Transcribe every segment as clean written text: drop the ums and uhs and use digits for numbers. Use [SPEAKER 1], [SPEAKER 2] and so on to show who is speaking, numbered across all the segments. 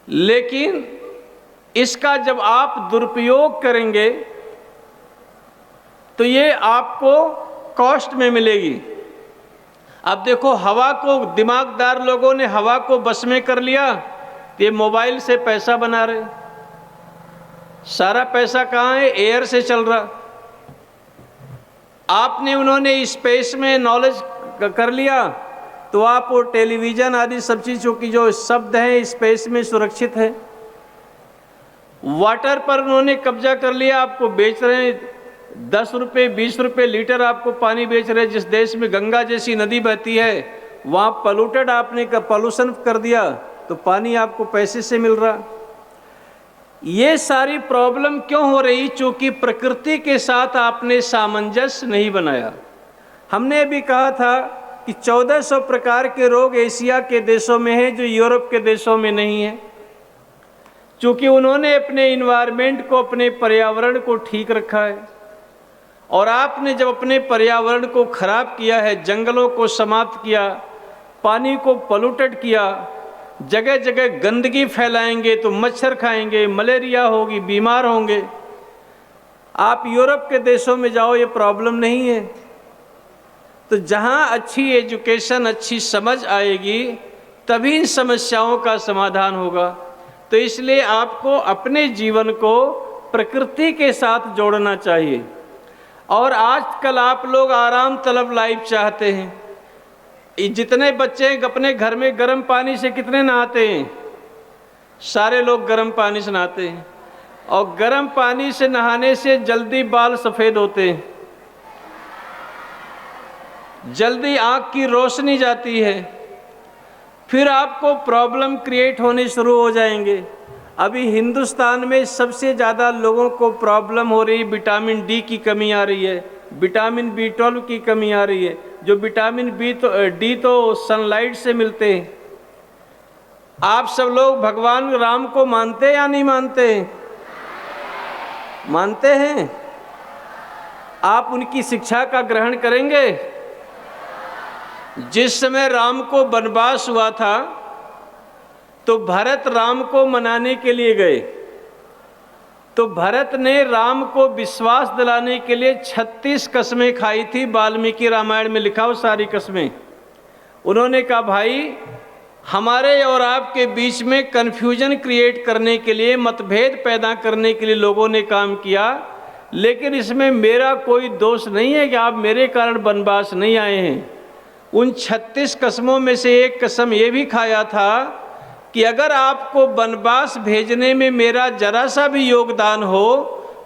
[SPEAKER 1] लेकिन इसका जब आप दुरुपयोग करेंगे तो ये आपको कॉस्ट में मिलेगी। अब देखो, हवा को, दिमागदार लोगों ने हवा को बस में कर लिया तो ये मोबाइल से पैसा बना रहे। सारा पैसा कहाँ है? एयर से चल रहा। आपने, उन्होंने स्पेस में नॉलेज कर लिया तो आप वो टेलीविज़न आदि सब चीज़ों की जो शब्द हैं स्पेस में सुरक्षित है। वाटर पर उन्होंने कब्जा कर लिया, आपको बेच रहे हैं 10 रुपये 20 रुपये लीटर आपको पानी बेच रहे हैं। जिस देश में गंगा जैसी नदी बहती है वहाँ पॉल्यूटेड आपने पॉल्यूशन कर दिया तो पानी आपको पैसे से मिल रहा। ये सारी प्रॉब्लम क्यों हो रही? चूँकि प्रकृति के साथ आपने सामंजस्य नहीं बनाया। हमने भी कहा था कि 1400 प्रकार के रोग एशिया के देशों में हैं जो यूरोप के देशों में नहीं है। चूँकि उन्होंने अपने इन्वायरमेंट को, अपने पर्यावरण को ठीक रखा है। और आपने जब अपने पर्यावरण को खराब किया है, जंगलों को समाप्त किया, पानी को पोल्यूटेड किया, जगह जगह गंदगी फैलाएंगे तो मच्छर खाएंगे, मलेरिया होगी, बीमार होंगे। आप यूरोप के देशों में जाओ, ये प्रॉब्लम नहीं है। तो जहाँ अच्छी एजुकेशन, अच्छी समझ आएगी तभी इन समस्याओं का समाधान होगा। तो इसलिए आपको अपने जीवन को प्रकृति के साथ जोड़ना चाहिए। और आजकल आप लोग आराम तलब लाइफ चाहते हैं। जितने बच्चे अपने घर में गर्म पानी से कितने नहाते हैं? सारे लोग गर्म पानी से नहाते हैं। और गर्म पानी से नहाने से जल्दी बाल सफ़ेद होते हैं, जल्दी आँख की रोशनी जाती है, फिर आपको प्रॉब्लम क्रिएट होने शुरू हो जाएंगे। अभी हिंदुस्तान में सबसे ज़्यादा लोगों को प्रॉब्लम हो रही, विटामिन डी की कमी आ रही है, विटामिन B12 की कमी आ रही है। जो विटामिन डी तो सनलाइट से मिलते हैं। आप सब लोग भगवान राम को मानते हैं या नहीं मानते हैं? मानते हैं। आप उनकी शिक्षा का ग्रहण करेंगे? जिस समय राम को वनवास हुआ था तो भरत राम को मनाने के लिए गए, तो भरत ने राम को विश्वास दिलाने के लिए 36 कस्में खाई थी। वाल्मीकि रामायण में लिखा हो सारी कस्में। उन्होंने कहा, भाई हमारे और आपके बीच में कन्फ्यूजन क्रिएट करने के लिए, मतभेद पैदा करने के लिए लोगों ने काम किया, लेकिन इसमें मेरा कोई दोष नहीं है कि आप मेरे कारण वनवास नहीं आए हैं। उन 36 कस्मों में से एक कसम ये भी खाया था कि अगर आपको वनवास भेजने में मेरा जरा सा भी योगदान हो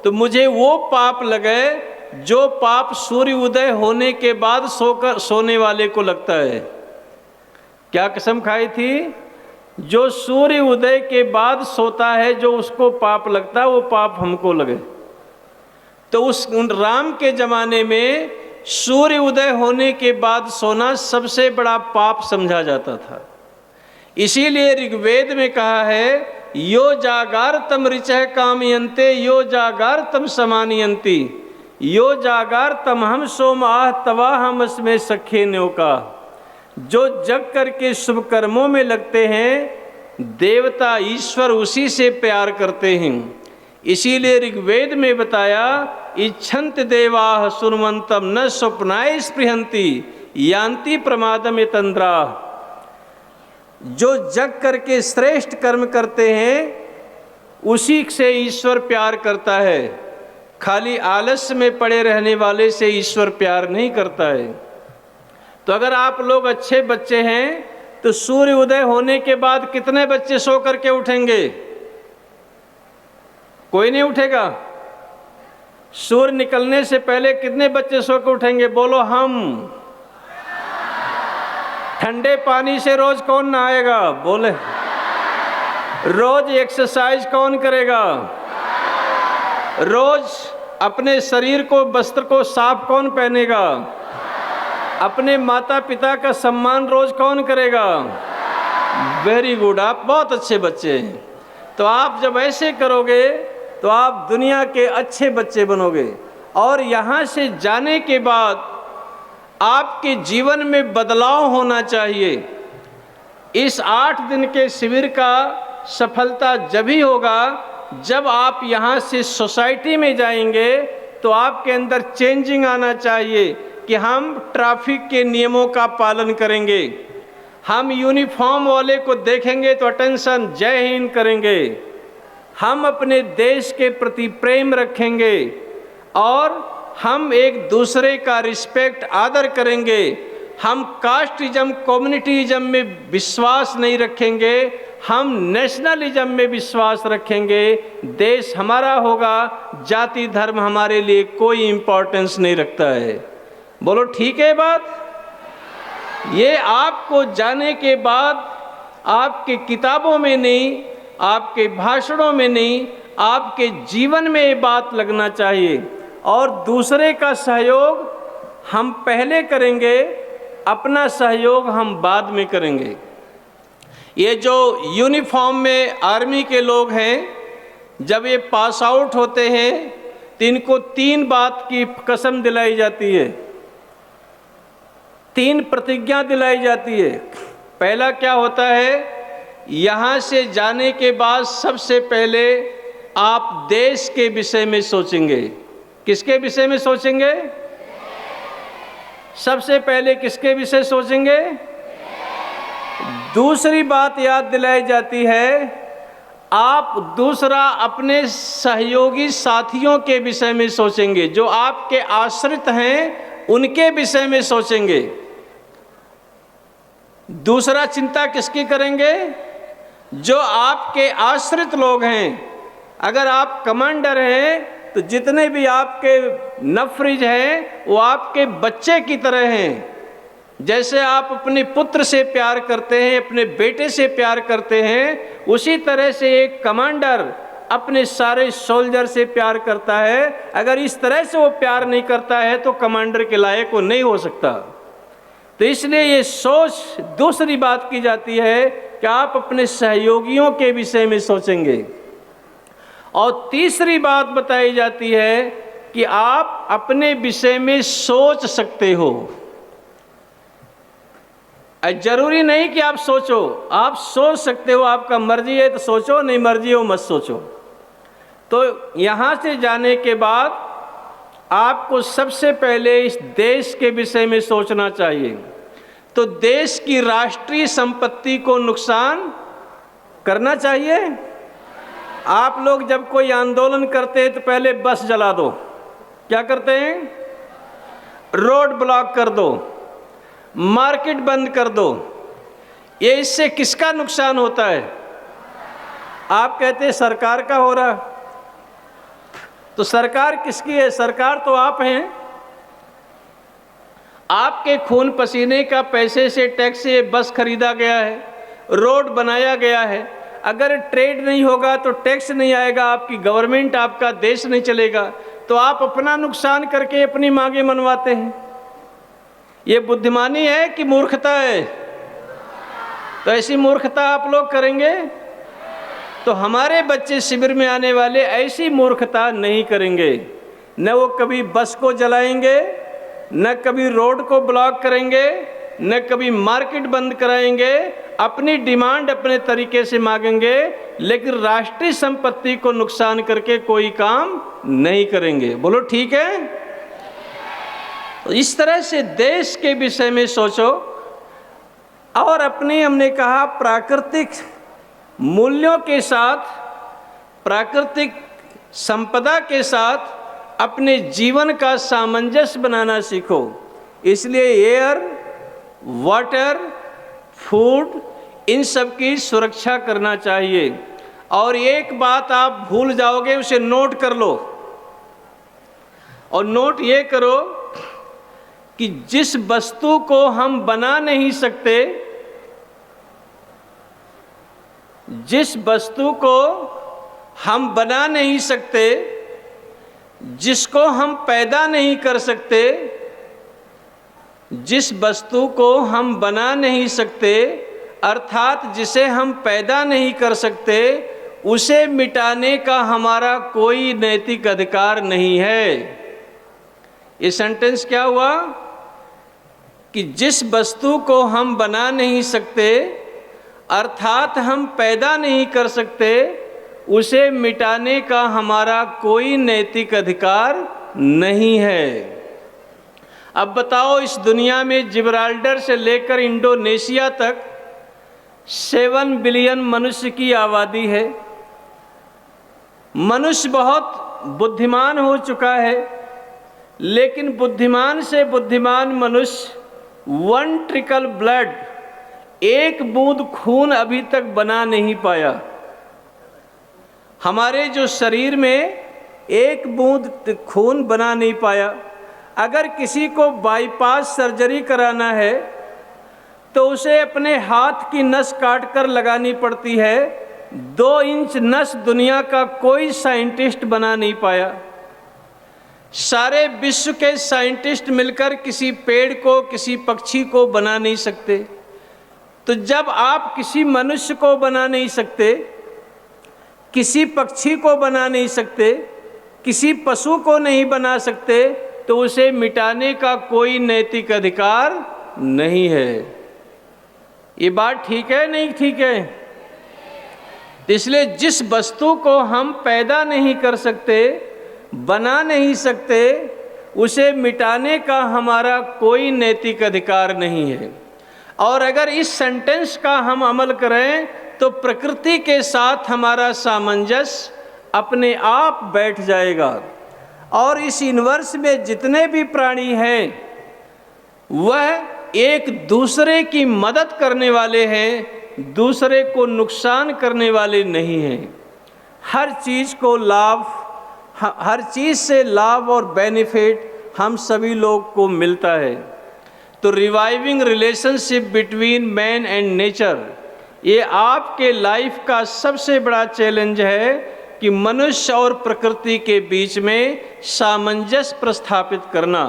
[SPEAKER 1] तो मुझे वो पाप लगे जो पाप सूर्य उदय होने के बाद सोने वाले को लगता है। क्या कसम खाई थी? जो सूर्य उदय के बाद सोता है, जो उसको पाप लगता है, वो पाप हमको लगे। तो उन राम के ज़माने में सूर्य उदय होने के बाद सोना सबसे बड़ा पाप समझा जाता था। इसीलिए ऋग्वेद में कहा है, यो जागारतम ऋचः कामयन्ते यो जागारतम समानयन्ति यो जागारतम हम सोमाह तवा हम अस्मे सखे न्योका। जो जग करके शुभ कर्मों में लगते हैं, देवता ईश्वर उसी से प्यार करते हैं। इसीलिए ऋग्वेद में बताया, इच्छन्त देवाः सुनवन्तम न स्वप्नाय स्पृहन्ति यान्ति प्रमादम यतन्द्रा। जो जग करके श्रेष्ठ कर्म करते हैं उसी से ईश्वर प्यार करता है। खाली आलस्य में पड़े रहने वाले से ईश्वर प्यार नहीं करता है। तो अगर आप लोग अच्छे बच्चे हैं तो सूर्य उदय होने के बाद कितने बच्चे सो करके उठेंगे? कोई नहीं उठेगा। सूर्य निकलने से पहले कितने बच्चे सो कर उठेंगे? बोलो हम। ठंडे पानी से रोज कौन नहाएगा? बोले। रोज एक्सरसाइज कौन करेगा? रोज अपने शरीर को, वस्त्र को साफ कौन पहनेगा? अपने माता पिता का सम्मान रोज कौन करेगा? वेरी गुड, आप बहुत अच्छे बच्चे हैं। तो आप जब ऐसे करोगे तो आप दुनिया के अच्छे बच्चे बनोगे। और यहाँ से जाने के बाद आपके जीवन में बदलाव होना चाहिए। इस 8 दिन के शिविर का सफलता जब ही होगा जब आप यहाँ से सोसाइटी में जाएंगे तो आपके अंदर चेंजिंग आना चाहिए कि हम ट्रैफिक के नियमों का पालन करेंगे, हम यूनिफॉर्म वाले को देखेंगे तो अटेंशन जय हिंद करेंगे, हम अपने देश के प्रति प्रेम रखेंगे और हम एक दूसरे का रिस्पेक्ट आदर करेंगे, हम कास्टिज्म कम्युनिटीज़म में विश्वास नहीं रखेंगे, हम नेशनलिज्म में विश्वास रखेंगे, देश हमारा होगा, जाति धर्म हमारे लिए कोई इम्पोर्टेंस नहीं रखता है। बोलो ठीक है बात? ये आपको जाने के बाद आपके किताबों में नहीं, आपके भाषणों में नहीं, आपके जीवन में ये बात लगना चाहिए। और दूसरे का सहयोग हम पहले करेंगे, अपना सहयोग हम बाद में करेंगे। ये जो यूनिफॉर्म में आर्मी के लोग हैं, जब ये पास आउट होते हैं तो इनको 3 बात की कसम दिलाई जाती है, 3 प्रतिज्ञा दिलाई जाती है। पहला क्या होता है, यहाँ से जाने के बाद सबसे पहले आप देश के विषय में सोचेंगे। किसके विषय में सोचेंगे? सबसे पहले किसके विषय सोचेंगे? दूसरी बात याद दिलाई जाती है, आप दूसरा अपने सहयोगी साथियों के विषय में सोचेंगे, जो आपके आश्रित हैं उनके विषय में सोचेंगे। दूसरा चिंता किसकी करेंगे? जो आपके आश्रित लोग हैं। अगर आप कमांडर हैं तो जितने भी आपके नफरिज हैं वो आपके बच्चे की तरह हैं। जैसे आप अपने पुत्र से प्यार करते हैं, अपने बेटे से प्यार करते हैं, उसी तरह से एक कमांडर अपने सारे सोल्जर से प्यार करता है। अगर इस तरह से वो प्यार नहीं करता है तो कमांडर के लायक वो नहीं हो सकता। तो इसलिए ये सोच दूसरी बात की जाती है कि आप अपने सहयोगियों के विषय में सोचेंगे। और तीसरी बात बताई जाती है कि आप अपने विषय में सोच सकते हो। जरूरी नहीं कि आप सोचो, आप सोच सकते हो, आपका मर्जी है तो सोचो, नहीं मर्जी हो मत सोचो। तो यहाँ से जाने के बाद आपको सबसे पहले इस देश के विषय में सोचना चाहिए। तो देश की राष्ट्रीय संपत्ति को नुकसान करना चाहिए। आप लोग जब कोई आंदोलन करते हैं तो पहले बस जला दो, क्या करते हैं? रोड ब्लॉक कर दो, मार्केट बंद कर दो। ये इससे किसका नुकसान होता है? आप कहते हैं सरकार का हो रहा। तो सरकार किसकी है? सरकार तो आप हैं। आपके खून पसीने का पैसे से टैक्स से बस खरीदा गया है, रोड बनाया गया है। अगर ट्रेड नहीं होगा तो टैक्स नहीं आएगा, आपकी गवर्नमेंट, आपका देश नहीं चलेगा। तो आप अपना नुकसान करके अपनी मांगे मनवाते हैं। ये बुद्धिमानी है कि मूर्खता है? तो ऐसी मूर्खता आप लोग करेंगे तो हमारे बच्चे शिविर में आने वाले ऐसी मूर्खता नहीं करेंगे। न वो कभी बस को जलाएंगे, न कभी रोड को ब्लॉक करेंगे, न कभी मार्केट बंद कराएंगे। अपनी डिमांड अपने तरीके से मांगेंगे, लेकिन राष्ट्रीय संपत्ति को नुकसान करके कोई काम नहीं करेंगे। बोलो ठीक है? तो इस तरह से देश के विषय में सोचो और अपनी, हमने कहा, प्राकृतिक मूल्यों के साथ, प्राकृतिक संपदा के साथ अपने जीवन का सामंजस्य बनाना सीखो। इसलिए एयर, वाटर, फूड, इन सब की सुरक्षा करना चाहिए। और एक बात आप भूल जाओगे, उसे नोट कर लो। और नोट ये करो कि जिस वस्तु को हम बना नहीं सकते, जिस वस्तु को हम बना नहीं सकते, जिसको हम पैदा नहीं कर सकते, जिस वस्तु को हम बना नहीं सकते, अर्थात जिसे हम पैदा नहीं कर सकते, उसे मिटाने का हमारा कोई नैतिक अधिकार नहीं है। ये सेंटेंस क्या हुआ कि जिस वस्तु को हम बना नहीं सकते, अर्थात हम पैदा नहीं कर सकते, उसे मिटाने का हमारा कोई नैतिक अधिकार नहीं है। अब बताओ, इस दुनिया में जिब्राल्टर से लेकर इंडोनेशिया तक 7 बिलियन मनुष्य की आबादी है। मनुष्य बहुत बुद्धिमान हो चुका है, लेकिन बुद्धिमान से बुद्धिमान मनुष्य 1 ट्रिकल ब्लड, 1 बूंद खून अभी तक बना नहीं पाया। हमारे जो शरीर में 1 बूंद खून बना नहीं पाया। अगर किसी को बाईपास सर्जरी कराना है तो उसे अपने हाथ की नस काट कर लगानी पड़ती है। 2 इंच नस दुनिया का कोई साइंटिस्ट बना नहीं पाया। सारे विश्व के साइंटिस्ट मिलकर किसी पेड़ को, किसी पक्षी को बना नहीं सकते। तो जब आप किसी मनुष्य को बना नहीं सकते, किसी पक्षी को बना नहीं सकते, किसी पशु को नहीं बना सकते, तो उसे मिटाने का कोई नैतिक अधिकार नहीं है। ये बात ठीक है नहीं ठीक है? इसलिए जिस वस्तु को हम पैदा नहीं कर सकते, बना नहीं सकते, उसे मिटाने का हमारा कोई नैतिक अधिकार नहीं है। और अगर इस सेंटेंस का हम अमल करें तो प्रकृति के साथ हमारा सामंजस्य अपने आप बैठ जाएगा। और इस यूनिवर्स में जितने भी प्राणी हैं वह एक दूसरे की मदद करने वाले हैं, दूसरे को नुकसान करने वाले नहीं हैं। हर चीज़ को लाभ, हर चीज़ से लाभ और बेनिफिट हम सभी लोग को मिलता है। तो reviving relationship between man and nature, ये आपके लाइफ का सबसे बड़ा चैलेंज है कि मनुष्य और प्रकृति के बीच में सामंजस्य प्रस्थापित करना।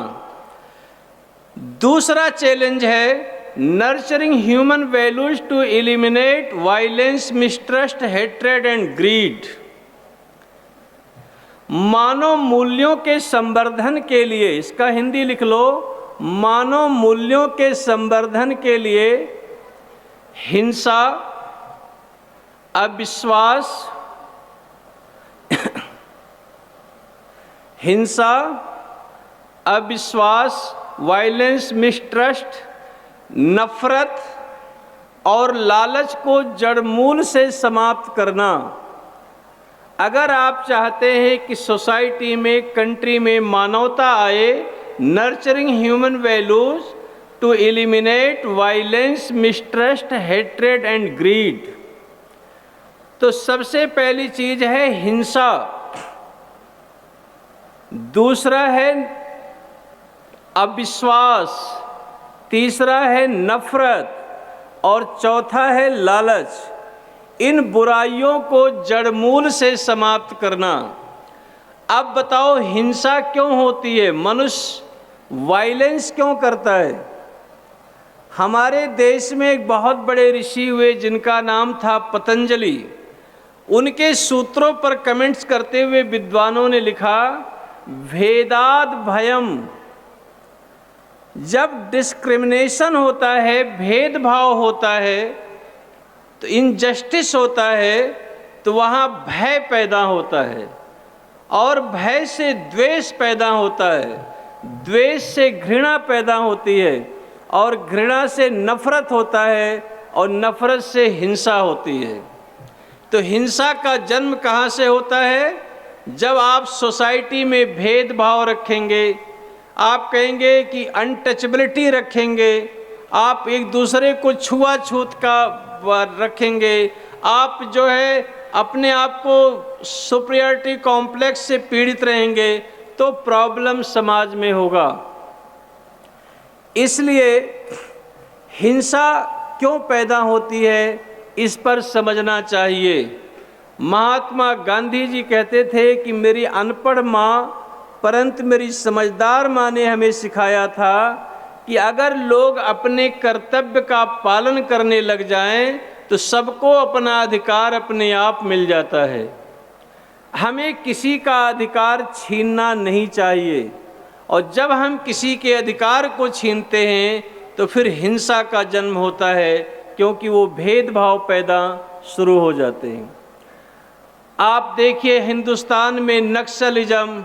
[SPEAKER 1] दूसरा चैलेंज है nurturing human values to eliminate violence, mistrust, hatred and greed. मानव मूल्यों के संवर्धन के लिए, इसका हिंदी लिख लो, मानव मूल्यों के संवर्धन के लिए हिंसा, अविश्वास, हिंसा, अविश्वास, वायलेंस, मिसट्रस्ट, नफरत और लालच को जड़मूल से समाप्त करना। अगर आप चाहते हैं कि सोसाइटी में, कंट्री में मानवता आए, nurturing human values to eliminate violence, mistrust, hatred and greed, तो सबसे पहली चीज है हिंसा, दूसरा है अविश्वास, तीसरा है नफरत और चौथा है लालच। इन बुराइयों को जड़मूल से समाप्त करना। अब बताओ हिंसा क्यों होती है? मनुष्य वायलेंस क्यों करता है? हमारे देश में एक बहुत बड़े ऋषि हुए जिनका नाम था पतंजलि। उनके सूत्रों पर कमेंट्स करते हुए विद्वानों ने लिखा, भेदाद भयम। जब डिस्क्रिमिनेशन होता है, भेदभाव होता है, तो इनजस्टिस होता है, तो वहाँ भय पैदा होता है और भय से द्वेष पैदा होता है, द्वेष से घृणा पैदा होती है और घृणा से नफरत होता है और नफरत से हिंसा होती है। तो हिंसा का जन्म कहाँ से होता है? जब आप सोसाइटी में भेदभाव रखेंगे, आप कहेंगे कि अनटचबिलिटी रखेंगे, आप एक दूसरे को छुआछूत का रखेंगे, आप जो है अपने आप को सुपीरियरिटी कॉम्प्लेक्स से पीड़ित रहेंगे, तो प्रॉब्लम समाज में होगा। इसलिए हिंसा क्यों पैदा होती है, इस पर समझना चाहिए। महात्मा गांधी जी कहते थे कि मेरी अनपढ़ माँ परंतु मेरी समझदार माँ ने हमें सिखाया था कि अगर लोग अपने कर्तव्य का पालन करने लग जाएं तो सबको अपना अधिकार अपने आप मिल जाता है। हमें किसी का अधिकार छीनना नहीं चाहिए, और जब हम किसी के अधिकार को छीनते हैं तो फिर हिंसा का जन्म होता है, क्योंकि वो भेदभाव पैदा शुरू हो जाते हैं। आप देखिए हिंदुस्तान में नक्सलिज्म,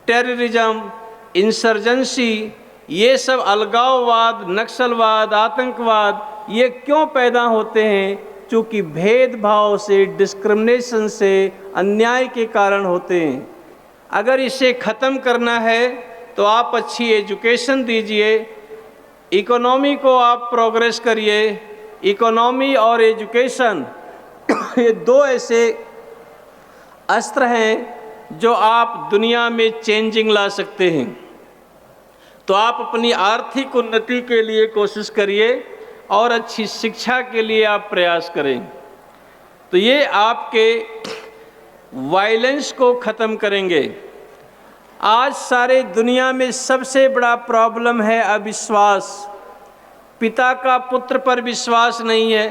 [SPEAKER 1] टेररिज्म, इंसर्जेंसी, ये सब अलगाववाद, नक्सलवाद, आतंकवाद, ये क्यों पैदा होते हैं? चूँकि भेदभाव से, डिस्क्रिमिनेशन से, अन्याय के कारण होते हैं। अगर इसे ख़त्म करना है तो आप अच्छी एजुकेशन दीजिए, इकोनॉमी को आप प्रोग्रेस करिए। इकोनॉमी और एजुकेशन ये दो ऐसे अस्त्र हैं जो आप दुनिया में चेंजिंग ला सकते हैं। तो आप अपनी आर्थिक उन्नति के लिए कोशिश करिए और अच्छी शिक्षा के लिए आप प्रयास करें। तो ये आपके वायलेंस को ख़त्म करेंगे। आज सारे दुनिया में सबसे बड़ा प्रॉब्लम है अविश्वास। पिता का पुत्र पर विश्वास नहीं है,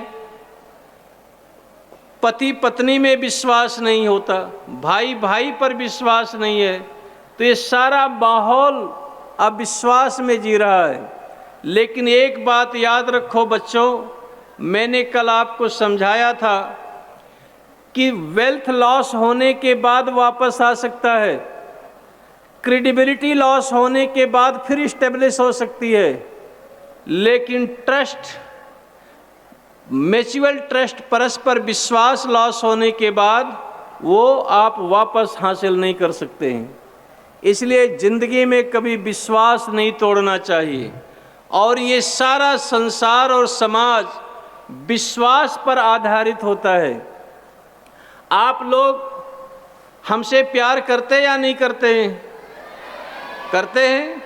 [SPEAKER 1] पति पत्नी में विश्वास नहीं होता, भाई भाई पर विश्वास नहीं है। तो ये सारा माहौल अविश्वास में जी रहा है। लेकिन एक बात याद रखो बच्चों, मैंने कल आपको समझाया था कि वेल्थ लॉस होने के बाद वापस आ सकता है, क्रेडिबिलिटी लॉस होने के बाद फिर इस्टेब्लिश हो सकती है, लेकिन ट्रस्ट, म्यूचुअल ट्रस्ट, परस्पर विश्वास लॉस होने के बाद वो आप वापस हासिल नहीं कर सकते हैं। इसलिए ज़िंदगी में कभी विश्वास नहीं तोड़ना चाहिए। और ये सारा संसार और समाज विश्वास पर आधारित होता है। आप लोग हमसे प्यार करते या नहीं करते हैं? करते हैं।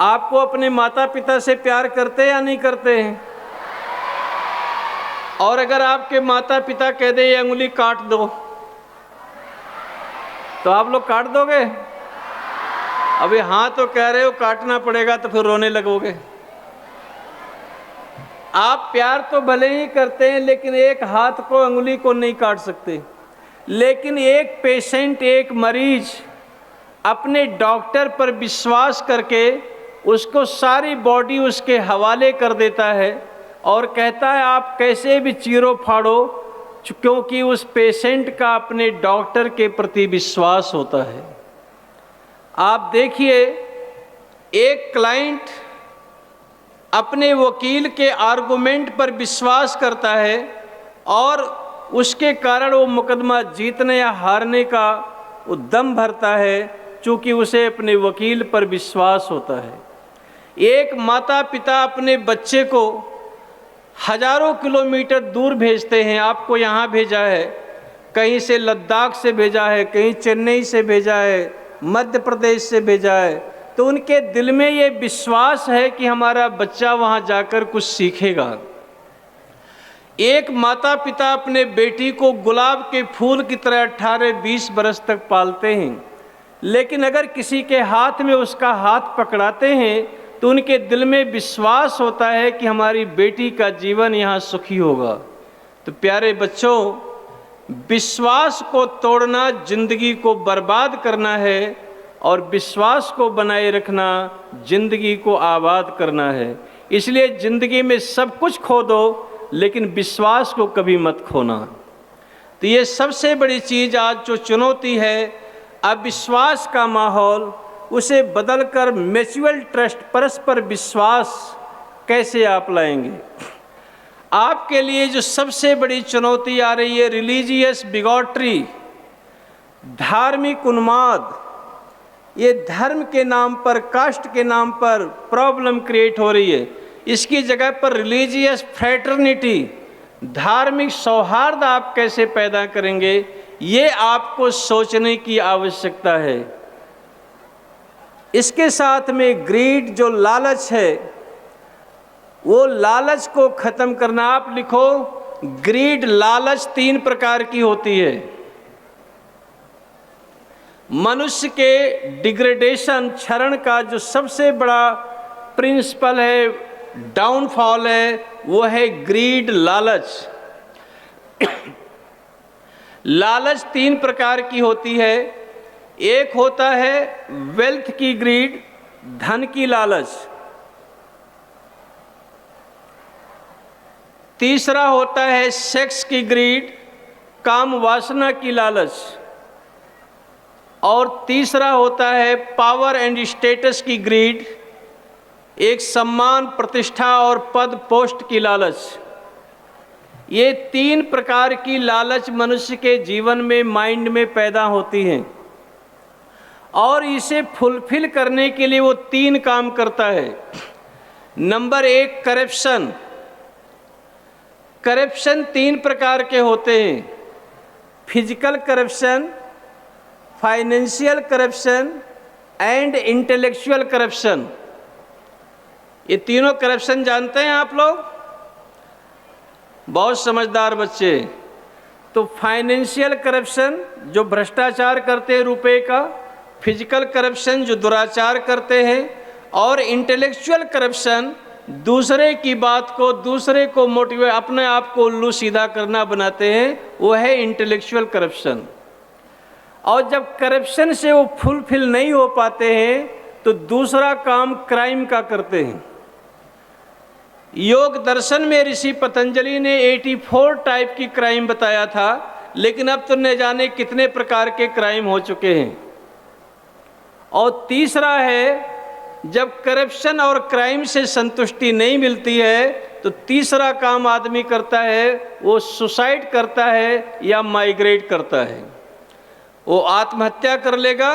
[SPEAKER 1] आपको अपने माता पिता से प्यार करते या नहीं करते हैं? और अगर आपके माता पिता कह दे ये अंगुली काट दो, तो आप लोग काट दोगे? अभी हाँ तो कह रहे हो, काटना पड़ेगा तो फिर रोने लगोगे। आप प्यार तो भले ही करते हैं, लेकिन एक हाथ को, अंगुली को नहीं काट सकते। लेकिन एक पेशेंट, एक मरीज अपने डॉक्टर पर विश्वास करके उसको सारी बॉडी उसके हवाले कर देता है और कहता है आप कैसे भी चीरो फाड़ो, क्योंकि उस पेशेंट का अपने डॉक्टर के प्रति विश्वास होता है। आप देखिए, एक क्लाइंट अपने वकील के आर्गुमेंट पर विश्वास करता है और उसके कारण वो मुकदमा जीतने या हारने का उद्यम भरता है, चूँकि उसे अपने वकील पर विश्वास होता है। एक माता पिता अपने बच्चे को हजारों किलोमीटर दूर भेजते हैं। आपको यहाँ भेजा है, कहीं से लद्दाख से भेजा है, कहीं चेन्नई से भेजा है, मध्य प्रदेश से भेजा है। तो उनके दिल में ये विश्वास है कि हमारा बच्चा वहाँ जाकर कुछ सीखेगा। एक माता पिता अपने बेटी को गुलाब के फूल की तरह 18-20 बरस तक पालते हैं, लेकिन अगर किसी के हाथ में उसका हाथ पकड़ाते हैं तो उनके दिल में विश्वास होता है कि हमारी बेटी का जीवन यहाँ सुखी होगा। तो प्यारे बच्चों, विश्वास को तोड़ना जिंदगी को बर्बाद करना है और विश्वास को बनाए रखना जिंदगी को आबाद करना है। इसलिए जिंदगी में सब कुछ खो दो, लेकिन विश्वास को कभी मत खोना। तो ये सबसे बड़ी चीज़ आज जो चुनौती है, अविश्वास का माहौल, उसे बदलकर म्यूचुअल ट्रस्ट, परस्पर विश्वास कैसे आप लाएंगे। आपके लिए जो सबसे बड़ी चुनौती आ रही है, रिलीजियस बिगॉट्री, धार्मिक उन्माद, ये धर्म के नाम पर, कास्ट के नाम पर प्रॉब्लम क्रिएट हो रही है। इसकी जगह पर रिलीजियस फ्रेटर्निटी, धार्मिक सौहार्द आप कैसे पैदा करेंगे, ये आपको सोचने की आवश्यकता है। इसके साथ में ग्रीड, जो लालच है, वो लालच को ख़त्म करना। आप लिखो, ग्रीड, लालच 3 प्रकार की होती है। मनुष्य के डिग्रेडेशन, क्षरण का जो सबसे बड़ा प्रिंसिपल है, डाउनफॉल है, वो है ग्रीड, लालच। लालच 3 प्रकार की होती है। एक होता है वेल्थ की ग्रीड, धन की लालच। तीसरा होता है सेक्स की ग्रीड, काम वासना की लालच। और तीसरा होता है पावर एंड स्टेटस की ग्रीड, एक सम्मान, प्रतिष्ठा और पद पोस्ट की लालच। ये 3 प्रकार की लालच मनुष्य के जीवन में, माइंड में पैदा होती हैं और इसे फुलफिल करने के लिए वो 3 काम करता है। Number 1 corruption. करप्शन 3 प्रकार के होते हैं, physical corruption, financial corruption and intellectual corruption. ये तीनों करप्शन जानते हैं आप लोग? बहुत समझदार बच्चे। तो फाइनेंशियल करप्शन जो भ्रष्टाचार करते हैं रुपए का, फिजिकल करप्शन जो दुराचार करते हैं, और इंटेलेक्चुअल करप्शन दूसरे की बात को, दूसरे को मोटिवेट, अपने आप को उल्लू सीधा करना बनाते हैं, वो है इंटेलेक्चुअल करप्शन। और जब करप्शन से वो फुलफिल नहीं हो पाते हैं तो दूसरा काम क्राइम का करते हैं। योग दर्शन में ऋषि पतंजलि ने 84 टाइप की क्राइम बताया था, लेकिन अब तो न जाने कितने प्रकार के क्राइम हो चुके हैं। और तीसरा है, जब करप्शन और क्राइम से संतुष्टि नहीं मिलती है तो तीसरा काम आदमी करता है, वो सुसाइड करता है या माइग्रेट करता है। वो आत्महत्या कर लेगा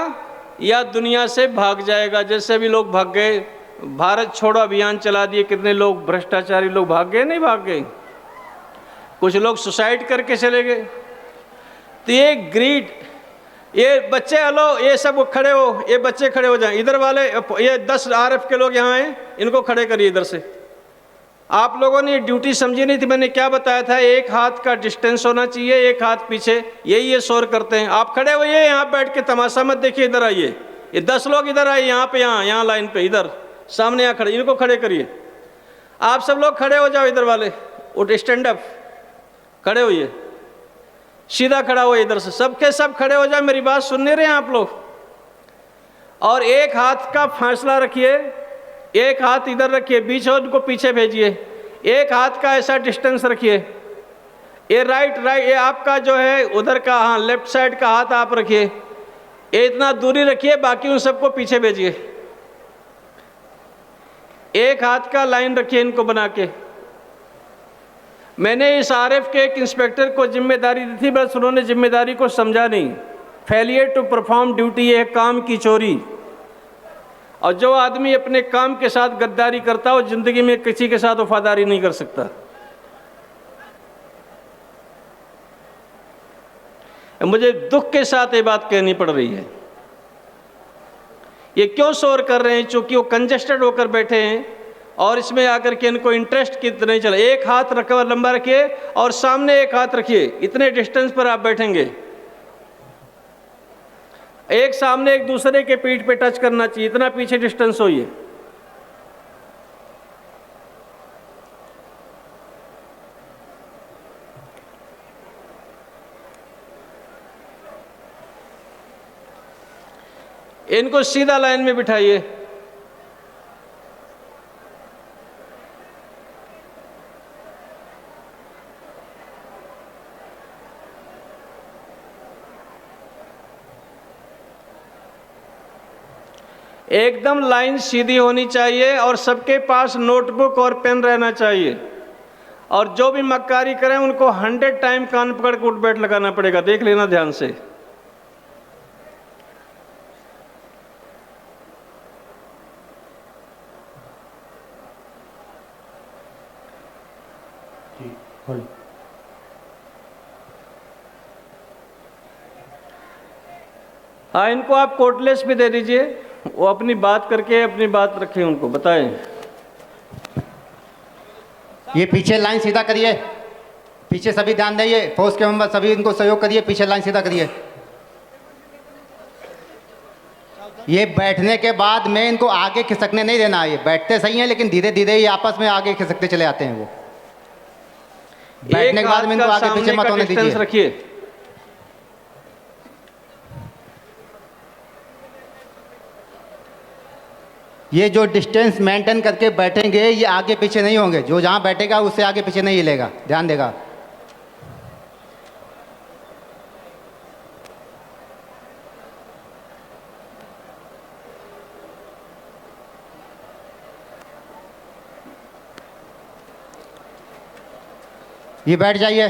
[SPEAKER 1] या दुनिया से भाग जाएगा। जैसे भी लोग भाग गए, भारत छोड़ो अभियान चला दिए, कितने लोग भ्रष्टाचारी लोग भाग गए, नहीं भाग गए? कुछ लोग सुसाइड करके चले गए। तो ये ग्रीड, ये बच्चे, हेलो, ये सब खड़े हो, ये बच्चे खड़े हो जाएं। इधर वाले, ये 10 RF के लोग यहाँ हैं, इनको खड़े करिए इधर से। आप लोगों ने ड्यूटी समझी नहीं थी, मैंने क्या बताया था? एक हाथ का डिस्टेंस होना चाहिए, एक हाथ पीछे, यही ये शोर करते हैं। आप खड़े होइए, यहाँ बैठ के तमाशा मत देखिए, इधर आइए। ये 10 लोग इधर आइए, यहाँ पे, यहाँ लाइन पे, इधर सामने यहाँ खड़े, इनको खड़े करिए। आप सब लोग खड़े हो जाओ, इधर वाले उठ, स्टैंड अप, खड़े होइए, सीधा खड़ा हो इधर से, सबके सब खड़े हो जाए। मेरी बात सुन नहीं रहे हैं आप लोग? और एक हाथ का फासला रखिए, एक हाथ इधर रखिए बीच और उनको पीछे भेजिए। एक हाथ का ऐसा डिस्टेंस रखिए। ये राइट, ये आपका जो है उधर का, हाँ, लेफ्ट साइड का हाथ आप रखिए, ये इतना दूरी रखिए, बाकी उन सबको पीछे भेजिए। एक हाथ का लाइन रखिए इनको बना के। मैंने इस RF के एक इंस्पेक्टर को जिम्मेदारी दी थी, बस उन्होंने जिम्मेदारी को समझा नहीं। फेलियर टू परफॉर्म ड्यूटी, ये है काम की चोरी। और जो आदमी अपने काम के साथ गद्दारी करता है वो जिंदगी में किसी के साथ वफादारी नहीं कर सकता। मुझे दुख के साथ ये बात कहनी पड़ रही है। ये क्यों शोर कर रहे हैं? चूंकि वो कंजेस्टेड होकर बैठे हैं और इसमें आकर के इनको इंटरेस्ट की नहीं चला। एक हाथ रखा लंबा रखिए और सामने एक हाथ रखिए, इतने डिस्टेंस पर आप बैठेंगे। एक सामने एक दूसरे के पीठ पे टच करना चाहिए, इतना पीछे डिस्टेंस होइए। इनको सीधा लाइन में बिठाइए। एकदम लाइन सीधी होनी चाहिए और सबके पास नोटबुक और पेन रहना चाहिए। और जो भी मक्कारी करें उनको 100 टाइम कान पकड़ के उठ बैठ लगाना पड़ेगा। देख लेना ध्यान से। हाँ, इनको आप कोटलेस भी दे दीजिए, वो अपनी बात करके अपनी बात रखें, उनको बताएं।
[SPEAKER 2] ये पीछे लाइन सीधा करिए, पीछे सभी ध्यान दीजिए, फौज के मेंबर सभी इनको सहयोग करिए, पीछे लाइन सीधा करिए। ये बैठने के बाद में इनको आगे खिसकने नहीं देना है। ये बैठते सही हैं लेकिन धीरे धीरे ये आपस में आगे खिसकते चले आते हैं। वो बैठने के बाद में इनको आगे पीछे मत होने दीजिए।
[SPEAKER 1] रखिए।
[SPEAKER 2] ये जो डिस्टेंस मेंटेन करके बैठेंगे ये आगे पीछे नहीं होंगे, जो जहाँ बैठेगा उससे आगे पीछे नहीं हिलेगा, ध्यान देगा। ये बैठ जाइए,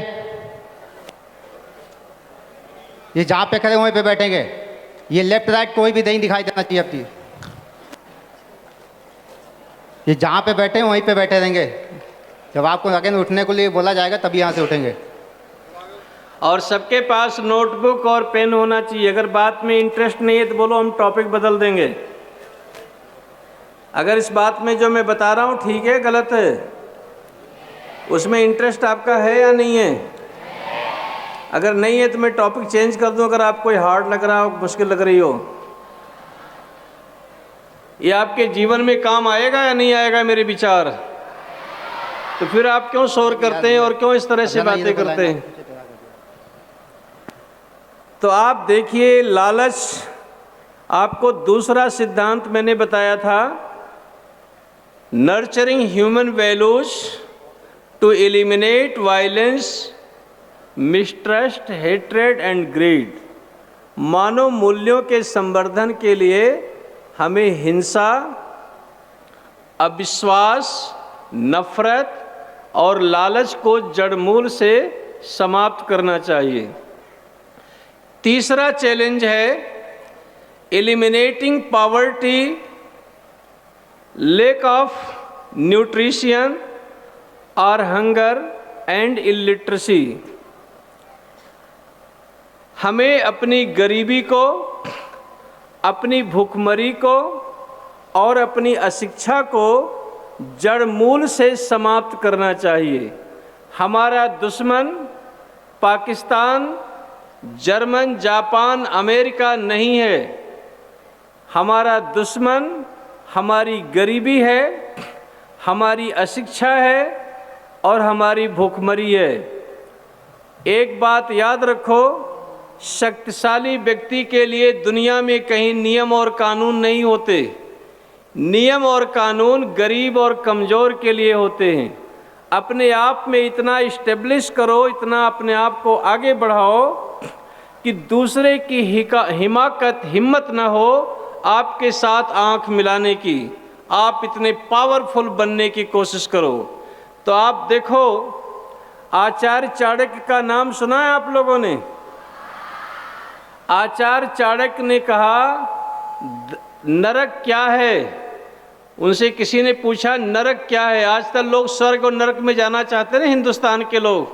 [SPEAKER 2] ये जहाँ पे खड़े वहीं पे बैठेंगे। ये लेफ्ट राइट कोई भी नहीं दिखाई देना चाहिए आपकी। ये जहाँ पे बैठे हैं वहीं पे बैठे रहेंगे। जब आपको अगेन उठने के लिए बोला जाएगा तभी यहाँ से उठेंगे।
[SPEAKER 1] और सबके पास नोटबुक और पेन होना चाहिए। अगर बात में इंटरेस्ट नहीं है तो बोलो, हम टॉपिक बदल देंगे। अगर इस बात में जो मैं बता रहा हूँ ठीक है गलत है, उसमें इंटरेस्ट आपका है या नहीं है? अगर नहीं है तो मैं टॉपिक चेंज कर दूं, अगर आपको कोई हार्ड लग रहा हो, मुश्किल लग रही हो। ये आपके जीवन में काम आएगा या नहीं आएगा मेरे विचार? तो फिर आप क्यों शोर करते हैं और क्यों इस तरह से बातें करते हैं? तो आप देखिए, लालच, आपको दूसरा सिद्धांत मैंने बताया था, nurturing human values to eliminate violence, mistrust, hatred and greed. मानव मूल्यों के संवर्धन के लिए हमें हिंसा, अविश्वास, नफरत और लालच को जड़मूल से समाप्त करना चाहिए। तीसरा चैलेंज है eliminating poverty, lack of nutrition और हंगर एंड इलिटरेसी। हमें अपनी गरीबी को, अपनी भूखमरी को और अपनी अशिक्षा को जड़मूल से समाप्त करना चाहिए। हमारा दुश्मन पाकिस्तान, जर्मन, जापान, अमेरिका नहीं है। हमारा दुश्मन हमारी गरीबी है, हमारी अशिक्षा है और हमारी भूखमरी है। एक बात याद रखो, शक्तिशाली व्यक्ति के लिए दुनिया में कहीं नियम और कानून नहीं होते। नियम और कानून गरीब और कमज़ोर के लिए होते हैं। अपने आप में इतना इस्टेब्लिश करो, इतना अपने आप को आगे बढ़ाओ कि दूसरे की हिम्मत न हो आपके साथ आंख मिलाने की। आप इतने पावरफुल बनने की कोशिश करो। तो आप देखो, आचार्य चाणक्य का नाम सुना है आप लोगों ने? आचार्य चाणक्य ने कहा नरक क्या है? उनसे किसी ने पूछा नरक क्या है? आजकल लोग स्वर्ग और नरक में जाना चाहते हैं हिंदुस्तान के लोग।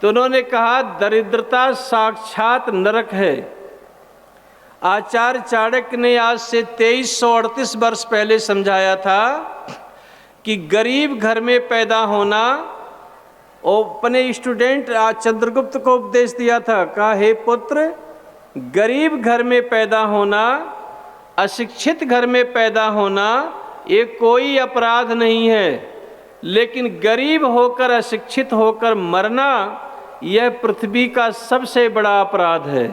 [SPEAKER 1] तो उन्होंने कहा दरिद्रता साक्षात नरक है। आचार्य चाणक्य ने आज से 2338 वर्ष पहले समझाया था कि गरीब घर में पैदा होना, और अपने स्टूडेंट चंद्रगुप्त को उपदेश दिया था, कहा हे पुत्र, गरीब घर में पैदा होना, अशिक्षित घर में पैदा होना ये कोई अपराध नहीं है, लेकिन गरीब होकर, अशिक्षित होकर मरना यह पृथ्वी का सबसे बड़ा अपराध है।